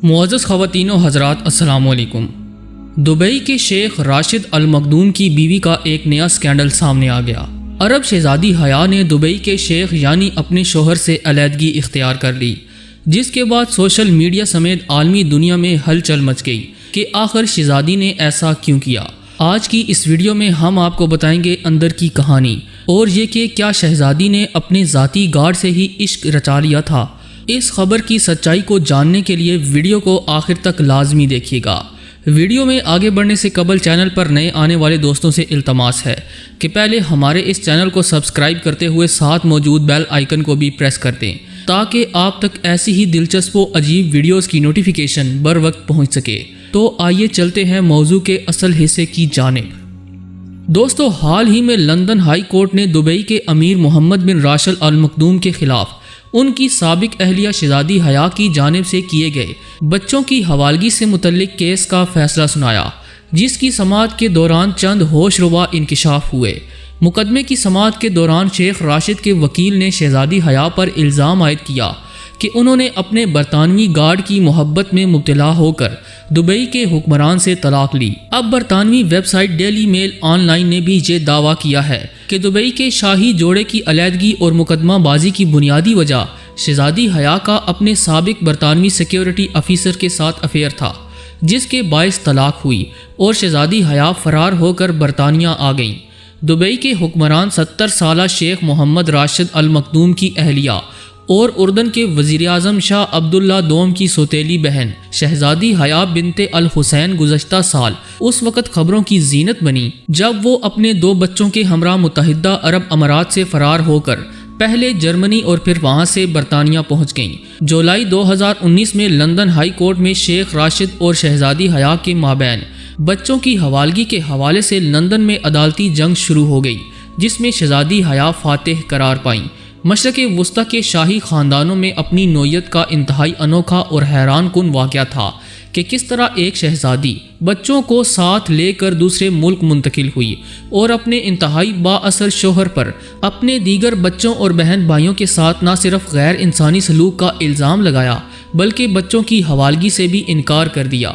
معزز خواتین و حضرات السلام علیکم۔ دبئی کے شیخ راشد المخدوم کی بیوی کا ایک نیا سکینڈل سامنے آ گیا۔ عرب شہزادی حیا نے دبئی کے شیخ یعنی اپنے شوہر سے علیحدگی اختیار کر لی، جس کے بعد سوشل میڈیا سمیت عالمی دنیا میں ہلچل مچ گئی کہ آخر شہزادی نے ایسا کیوں کیا۔ آج کی اس ویڈیو میں ہم آپ کو بتائیں گے اندر کی کہانی، اور یہ کہ کیا شہزادی نے اپنے ذاتی گارڈ سے ہی عشق رچا لیا تھا۔ اس خبر کی سچائی کو جاننے کے لیے ویڈیو کو آخر تک لازمی دیکھیے گا۔ ویڈیو میں آگے بڑھنے سے قبل چینل پر نئے آنے والے دوستوں سے التماس ہے کہ پہلے ہمارے اس چینل کو سبسکرائب کرتے ہوئے ساتھ موجود بیل آئیکن کو بھی پریس کر دیں تاکہ آپ تک ایسی ہی دلچسپ و عجیب ویڈیوز کی نوٹیفیکیشن بر وقت پہنچ سکے۔ تو آئیے چلتے ہیں موضوع کے اصل حصے کی جانب۔ دوستو، حال ہی میں لندن ہائی کورٹ نے دبئی کے امیر محمد بن راشد المخدوم کے خلاف ان کی سابق اہلیہ شہزادی حیا کی جانب سے کیے گئے بچوں کی حوالگی سے متعلق کیس کا فیصلہ سنایا، جس کی سماعت کے دوران چند ہوش ربا انکشاف ہوئے۔ مقدمے کی سماعت کے دوران شیخ راشد کے وکیل نے شہزادی حیا پر الزام عائد کیا کہ انہوں نے اپنے برطانوی گارڈ کی محبت میں مبتلا ہو کر دبئی کے حکمران سے طلاق لی۔ اب برطانوی website Daily Mail online نے بھی یہ دعویٰ کیا ہے کہ دبئی کے شاہی جوڑے کی علیحدگی اور مقدمہ بازی کی بنیادی وجہ شہزادی حیا کا اپنے سابق برطانوی سیکیورٹی افیسر کے ساتھ افیئر تھا، جس کے باعث طلاق ہوئی اور شہزادی حیا فرار ہو کر برطانیہ آ گئیں۔ دبئی کے حکمران 70 سالہ شیخ محمد راشد المخدوم کی اہلیہ اور اردن کے وزیراعظم شاہ عبداللہ دوم کی سوتیلی بہن شہزادی حیا بنت الحسین گزشتہ سال اس وقت خبروں کی زینت بنی جب وہ اپنے 2 بچوں کے ہمراہ متحدہ عرب امارات سے فرار ہو کر پہلے جرمنی اور پھر وہاں سے برطانیہ پہنچ گئیں۔ جولائی 2019 میں لندن ہائی کورٹ میں شیخ راشد اور شہزادی حیا کے مابین بچوں کی حوالگی کے حوالے سے لندن میں عدالتی جنگ شروع ہو گئی، جس میں شہزادی حیا فاتح قرار پائیں۔ مشرق وسطی کے شاہی خاندانوں میں اپنی نوعیت کا انتہائی انوکھا اور حیران کن واقعہ تھا کہ کس طرح ایک شہزادی بچوں کو ساتھ لے کر دوسرے ملک منتقل ہوئی اور اپنے انتہائی با اثر شوہر پر اپنے دیگر بچوں اور بہن بھائیوں کے ساتھ نہ صرف غیر انسانی سلوک کا الزام لگایا بلکہ بچوں کی حوالگی سے بھی انکار کر دیا۔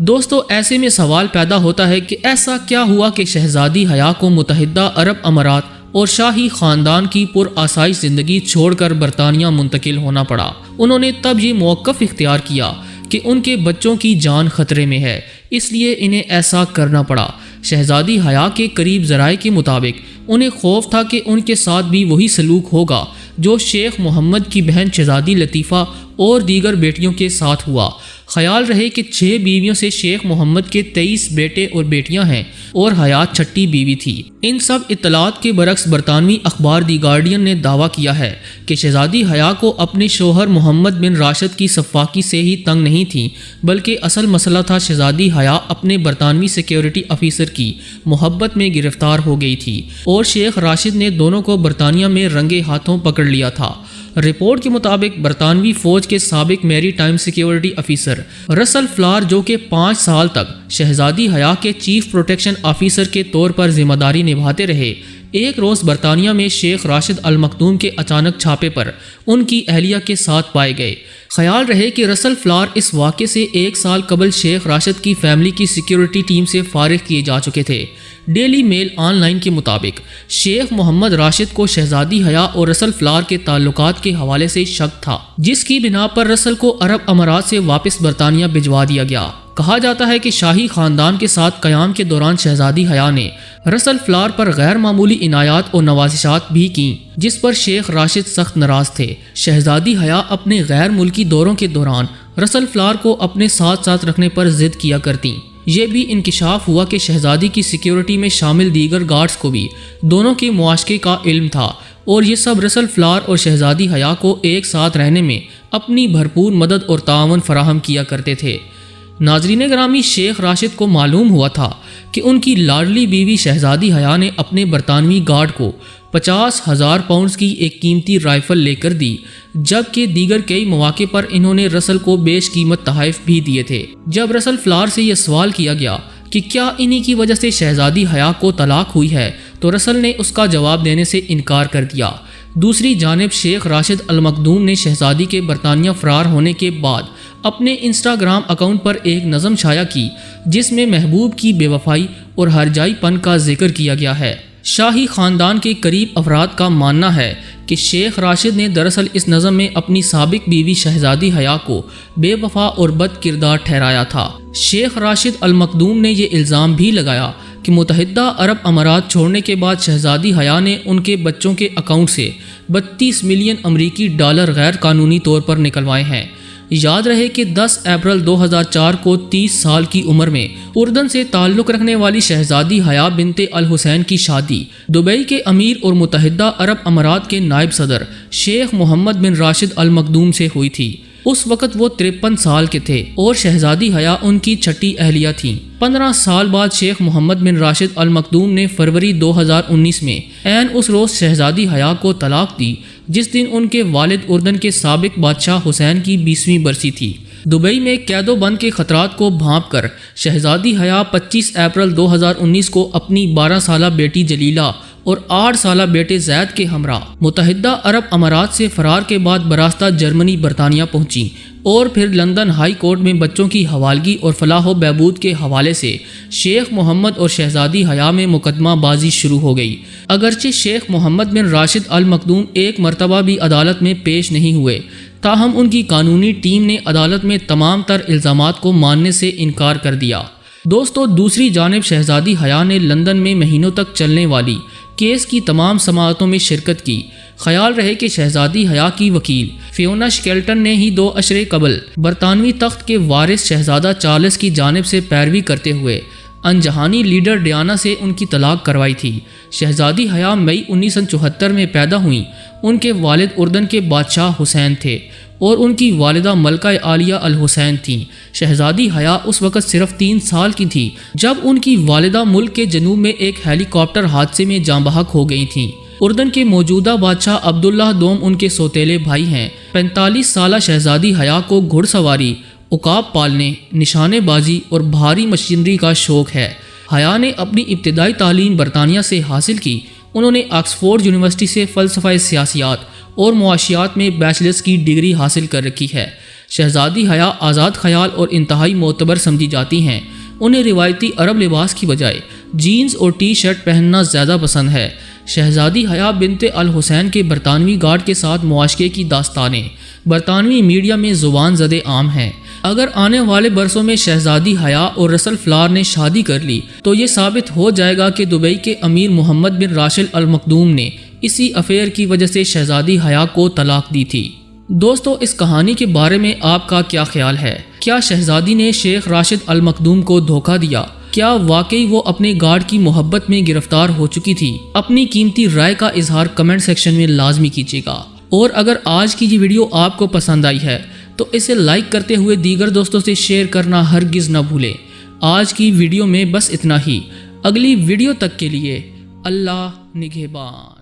دوستو، ایسے میں سوال پیدا ہوتا ہے کہ ایسا کیا ہوا کہ شہزادی حیا کو متحدہ عرب امارات اور شاہی خاندان کی پر آسائش زندگی چھوڑ کر برطانیہ منتقل ہونا پڑا۔ انہوں نے تب یہ موقف اختیار کیا کہ ان کے بچوں کی جان خطرے میں ہے، اس لیے انہیں ایسا کرنا پڑا۔ شہزادی حیا کے قریب ذرائع کے مطابق انہیں خوف تھا کہ ان کے ساتھ بھی وہی سلوک ہوگا جو شیخ محمد کی بہن شہزادی لطیفہ اور دیگر بیٹیوں کے ساتھ ہوا۔ خیال رہے کہ 6 بیویوں سے شیخ محمد کے 23 بیٹے اور بیٹیاں ہیں اور حیات چھٹی بیوی تھی۔ ان سب اطلاعات کے برعکس برطانوی اخبار دی گارڈین نے دعویٰ کیا ہے کہ شہزادی حیا کو اپنے شوہر محمد بن راشد کی سفاکی سے ہی تنگ نہیں تھی، بلکہ اصل مسئلہ تھا شہزادی حیا اپنے برطانوی سیکیورٹی افیسر کی محبت میں گرفتار ہو گئی تھی اور شیخ راشد نے دونوں کو برطانیہ میں رنگے ہاتھوں پکڑ لیا تھا۔ رپورٹ کے مطابق برطانوی فوج کے سابق میری ٹائم سیکیورٹی افیسر رسل فلار، جو کہ 5 سال تک شہزادی حیا کے چیف پروٹیکشن آفیسر کے طور پر ذمہ داری نبھاتے رہے، ایک روز برطانیہ میں شیخ راشد المخدوم کے اچانک چھاپے پر ان کی اہلیہ کے ساتھ پائے گئے۔ خیال رہے کہ رسل فلار اس واقعے سے 1 سال قبل شیخ راشد کی فیملی کی سیکیورٹی ٹیم سے فارغ کیے جا چکے تھے۔ ڈیلی میل آن لائن کے مطابق شیخ محمد راشد کو شہزادی حیا اور رسل فلار کے تعلقات کے حوالے سے شک تھا، جس کی بنا پر رسل کو عرب امارات سے واپس برطانیہ بھجوا دیا گیا۔ کہا جاتا ہے کہ شاہی خاندان کے ساتھ قیام کے دوران شہزادی حیا نے رسل فلار پر غیر معمولی عنایات اور نوازشات بھی کیں، جس پر شیخ راشد سخت ناراض تھے۔ شہزادی حیا اپنے غیر ملکی دوروں کے دوران رسل فلار کو اپنے ساتھ رکھنے پر ضد کیا کرتیں۔ یہ بھی انکشاف ہوا کہ شہزادی کی سیکیورٹی میں شامل دیگر گارڈز کو بھی دونوں کے معاشقے کا علم تھا اور یہ سب رسل فلار اور شہزادی حیا کو ایک ساتھ رہنے میں اپنی بھرپور مدد اور تعاون فراہم کیا کرتے تھے۔ ناظرین گرامی، شیخ راشد کو معلوم ہوا تھا کہ ان کی لاڈلی بیوی شہزادی حیا نے اپنے برطانوی گارڈ کو 50,000 پاؤنڈز کی ایک قیمتی رائفل لے کر دی، جبکہ دیگر کئی مواقع پر انہوں نے رسل کو بیش قیمت تحائف بھی دیے تھے۔ جب رسل فلار سے یہ سوال کیا گیا کہ کیا انہی کی وجہ سے شہزادی حیا کو طلاق ہوئی ہے تو رسل نے اس کا جواب دینے سے انکار کر دیا۔ دوسری جانب شیخ راشد المخدوم نے شہزادی کے برطانیہ فرار ہونے کے بعد اپنے انسٹاگرام اکاؤنٹ پر ایک نظم شائع کی جس میں محبوب کی بے وفائی اور ہرجائی پن کا ذکر کیا گیا ہے۔ شاہی خاندان کے قریب افراد کا ماننا ہے کہ شیخ راشد نے دراصل اس نظم میں اپنی سابق بیوی شہزادی حیا کو بے وفا اور بد کردار ٹھہرایا تھا۔ شیخ راشد المخدوم نے یہ الزام بھی لگایا کہ متحدہ عرب امارات چھوڑنے کے بعد شہزادی حیا نے ان کے بچوں کے اکاؤنٹ سے 32 ملین امریکی ڈالر غیر قانونی طور پر نکلوائے ہیں۔ یاد رہے کہ 10 اپریل 2004 کو 30 سال کی عمر میں اردن سے تعلق رکھنے والی شہزادی حیا بنت الحسین کی شادی دبئی کے امیر اور متحدہ عرب امارات کے نائب صدر شیخ محمد بن راشد المخدوم سے ہوئی تھی۔ اس وقت وہ 53 سال کے تھے اور شہزادی حیا ان کی چھٹی اہلیہ تھیں۔ 15 سال بعد شیخ محمد بن راشد المخدوم نے فروری 2019 میں عین اس روز شہزادی حیا کو طلاق دی جس دن ان کے والد اردن کے سابق بادشاہ حسین کی 20ویں برسی تھی۔ دبئی میں قید و بند کے خطرات کو بھانپ کر شہزادی حیا 25 اپریل 2019 کو اپنی 12 سالہ بیٹی جلیلہ اور 8 سالہ بیٹے زید کے ہمراہ متحدہ عرب امارات سے فرار کے بعد براستہ جرمنی برطانیہ پہنچی اور پھر لندن ہائی کورٹ میں بچوں کی حوالگی اور فلاح و بہبود کے حوالے سے شیخ محمد اور شہزادی حیا میں مقدمہ بازی شروع ہو گئی۔ اگرچہ شیخ محمد بن راشد المخدوم ایک مرتبہ بھی عدالت میں پیش نہیں ہوئے، تاہم ان کی قانونی ٹیم نے عدالت میں تمام تر الزامات کو ماننے سے انکار کر دیا۔ دوستو، دوسری جانب شہزادی حیا نے لندن میں مہینوں تک چلنے والی کیس کی تمام سماعتوں میں شرکت کی۔ خیال رہے کہ شہزادی حیا کی وکیل فیونا شکیلٹن نے ہی 2 عشرے قبل برطانوی تخت کے وارث شہزادہ چارلس کی جانب سے پیروی کرتے ہوئے انجہانی لیڈر ڈیانا سے ان کی طلاق کروائی تھی۔ شہزادی حیا مئی 1974 میں پیدا ہوئیں۔ ان کے والد اردن کے بادشاہ حسین تھے اور ان کی والدہ ملکہ عالیہ الحسین تھیں۔ شہزادی حیا اس وقت صرف 3 سال کی تھی جب ان کی والدہ ملک کے جنوب میں ایک ہیلی کاپٹر حادثے میں جاں بحق ہو گئی تھیں۔ اردن کے موجودہ بادشاہ عبداللہ دوم ان کے سوتیلے بھائی ہیں۔ 45 سالہ شہزادی حیا کو گھڑ سواری، عقاب پالنے، نشانے بازی اور بھاری مشینری کا شوق ہے۔ حیا نے اپنی ابتدائی تعلیم برطانیہ سے حاصل کی۔ انہوں نے آکسفورڈ یونیورسٹی سے فلسفہ سیاسیات اور معاشیات میں بیچلرز کی ڈگری حاصل کر رکھی ہے۔ شہزادی حیا آزاد خیال اور انتہائی معتبر سمجھی جاتی ہیں۔ انہیں روایتی عرب لباس کی بجائے جینز اور ٹی شرٹ پہننا زیادہ پسند ہے۔ شہزادی حیا بنت الحسین کے برطانوی گارڈ کے ساتھ معاشقے کی داستانیں برطانوی میڈیا میں زبان زد عام ہیں۔ اگر آنے والے برسوں میں شہزادی حیا اور رسل فلار نے شادی کر لی تو یہ ثابت ہو جائے گا کہ دبئی کے امیر محمد بن راشد المخدوم نے اسی افیئر کی وجہ سے شہزادی حیا کو طلاق دی تھی۔ دوستو، اس کہانی کے بارے میں آپ کا کیا خیال ہے؟ کیا شہزادی نے شیخ راشد المخدوم کو دھوکہ دیا؟ کیا واقعی وہ اپنے گارڈ کی محبت میں گرفتار ہو چکی تھی؟ اپنی قیمتی رائے کا اظہار کمنٹ سیکشن میں لازمی کیجیے گا، اور اگر آج کی یہ ویڈیو آپ کو پسند آئی ہے تو اسے لائک کرتے ہوئے دیگر دوستوں سے شیئر کرنا ہرگز نہ بھولیں۔ آج کی ویڈیو میں بس اتنا ہی۔ اگلی ویڈیو تک کے لیے اللہ نگہبان۔